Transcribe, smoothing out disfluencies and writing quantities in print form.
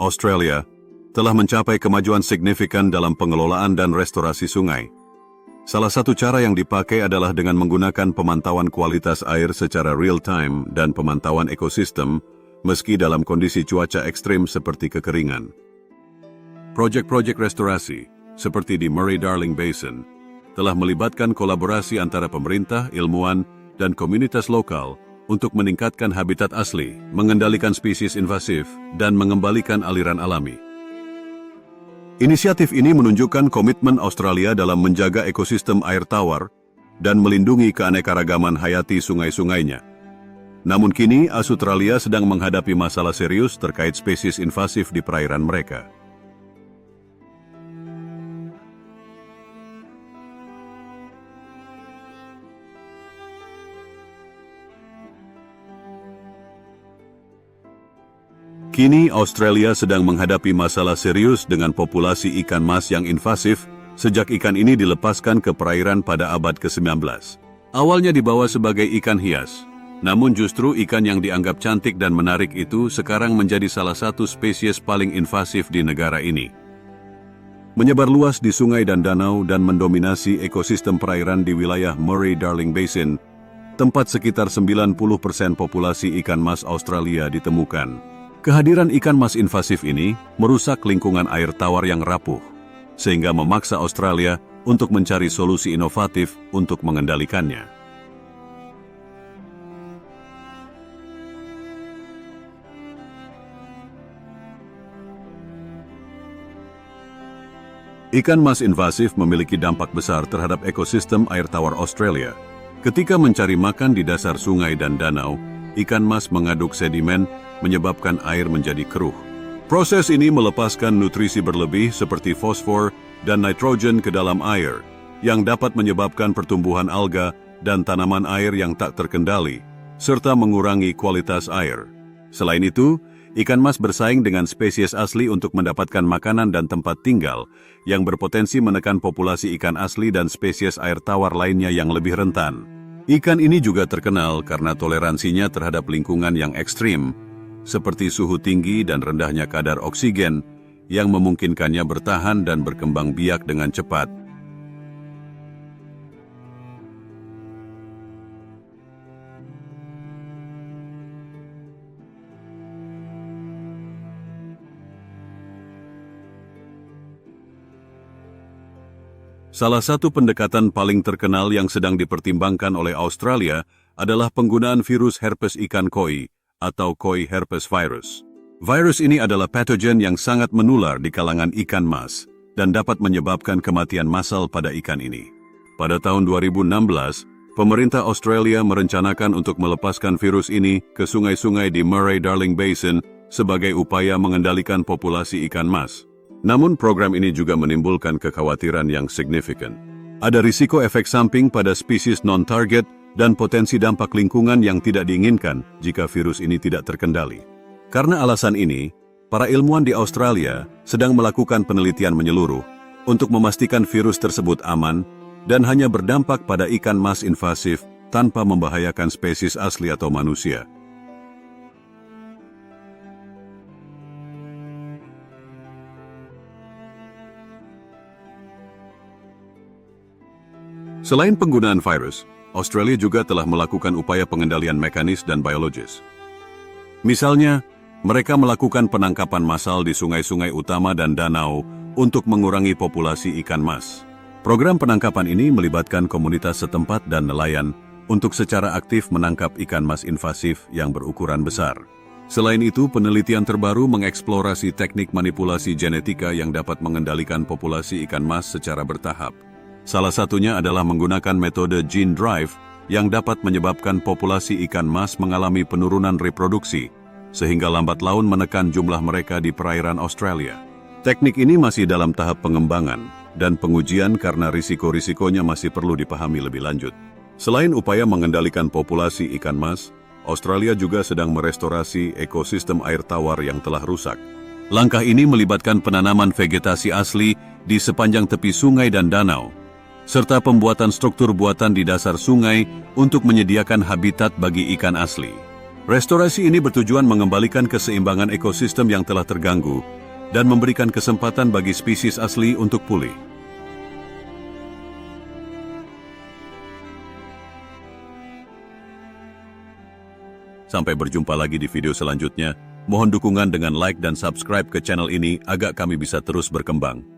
Australia, telah mencapai kemajuan signifikan dalam pengelolaan dan restorasi sungai. Salah satu cara yang dipakai adalah dengan menggunakan pemantauan kualitas air secara real-time dan pemantauan ekosistem, meski dalam kondisi cuaca ekstrim seperti kekeringan. Proyek-proyek restorasi, seperti di Murray-Darling Basin, telah melibatkan kolaborasi antara pemerintah, ilmuwan, dan komunitas lokal untuk meningkatkan habitat asli, mengendalikan spesies invasif, dan mengembalikan aliran alami. Inisiatif ini menunjukkan komitmen Australia dalam menjaga ekosistem air tawar dan melindungi keanekaragaman hayati sungai-sungainya. Namun kini, Australia sedang menghadapi masalah serius terkait spesies invasif di perairan mereka. Kini, Australia sedang menghadapi masalah serius dengan populasi ikan mas yang invasif sejak ikan ini dilepaskan ke perairan pada abad ke-19. Awalnya dibawa sebagai ikan hias, namun justru ikan yang dianggap cantik dan menarik itu sekarang menjadi salah satu spesies paling invasif di negara ini. Menyebar luas di sungai dan danau dan mendominasi ekosistem perairan di wilayah Murray-Darling Basin, tempat sekitar 90% populasi ikan mas Australia ditemukan. Kehadiran ikan mas invasif ini merusak lingkungan air tawar yang rapuh, sehingga memaksa Australia untuk mencari solusi inovatif untuk mengendalikannya. Ikan mas invasif memiliki dampak besar terhadap ekosistem air tawar Australia. Ketika mencari makan di dasar sungai dan danau, ikan mas mengaduk sedimen, menyebabkan air menjadi keruh. Proses ini melepaskan nutrisi berlebih seperti fosfor dan nitrogen ke dalam air, yang dapat menyebabkan pertumbuhan alga dan tanaman air yang tak terkendali, serta mengurangi kualitas air. Selain itu, ikan mas bersaing dengan spesies asli untuk mendapatkan makanan dan tempat tinggal, yang berpotensi menekan populasi ikan asli dan spesies air tawar lainnya yang lebih rentan. Ikan ini juga terkenal karena toleransinya terhadap lingkungan yang ekstrim, seperti suhu tinggi dan rendahnya kadar oksigen, yang memungkinkannya bertahan dan berkembang biak dengan cepat. Salah satu pendekatan paling terkenal yang sedang dipertimbangkan oleh Australia adalah penggunaan virus herpes ikan koi, atau koi herpes virus. Virus ini adalah patogen yang sangat menular di kalangan ikan mas dan dapat menyebabkan kematian massal pada ikan ini. Pada tahun 2016, pemerintah Australia merencanakan untuk melepaskan virus ini ke sungai-sungai di Murray-Darling Basin sebagai upaya mengendalikan populasi ikan mas. Namun program ini juga menimbulkan kekhawatiran yang signifikan. Ada risiko efek samping pada spesies non-target dan potensi dampak lingkungan yang tidak diinginkan jika virus ini tidak terkendali. Karena alasan ini, para ilmuwan di Australia sedang melakukan penelitian menyeluruh untuk memastikan virus tersebut aman dan hanya berdampak pada ikan mas invasif tanpa membahayakan spesies asli atau manusia. Selain penggunaan virus, Australia juga telah melakukan upaya pengendalian mekanis dan biologis. Misalnya, mereka melakukan penangkapan massal di sungai-sungai utama dan danau untuk mengurangi populasi ikan mas. Program penangkapan ini melibatkan komunitas setempat dan nelayan untuk secara aktif menangkap ikan mas invasif yang berukuran besar. Selain itu, penelitian terbaru mengeksplorasi teknik manipulasi genetika yang dapat mengendalikan populasi ikan mas secara bertahap. Salah satunya adalah menggunakan metode gene drive yang dapat menyebabkan populasi ikan mas mengalami penurunan reproduksi, sehingga lambat laun menekan jumlah mereka di perairan Australia. Teknik ini masih dalam tahap pengembangan dan pengujian karena risiko-risikonya masih perlu dipahami lebih lanjut. Selain upaya mengendalikan populasi ikan mas, Australia juga sedang merestorasi ekosistem air tawar yang telah rusak. Langkah ini melibatkan penanaman vegetasi asli di sepanjang tepi sungai dan danau, serta pembuatan struktur buatan di dasar sungai untuk menyediakan habitat bagi ikan asli. Restorasi ini bertujuan mengembalikan keseimbangan ekosistem yang telah terganggu dan memberikan kesempatan bagi spesies asli untuk pulih. Sampai berjumpa lagi di video selanjutnya. Mohon dukungan dengan like dan subscribe ke channel ini agar kami bisa terus berkembang.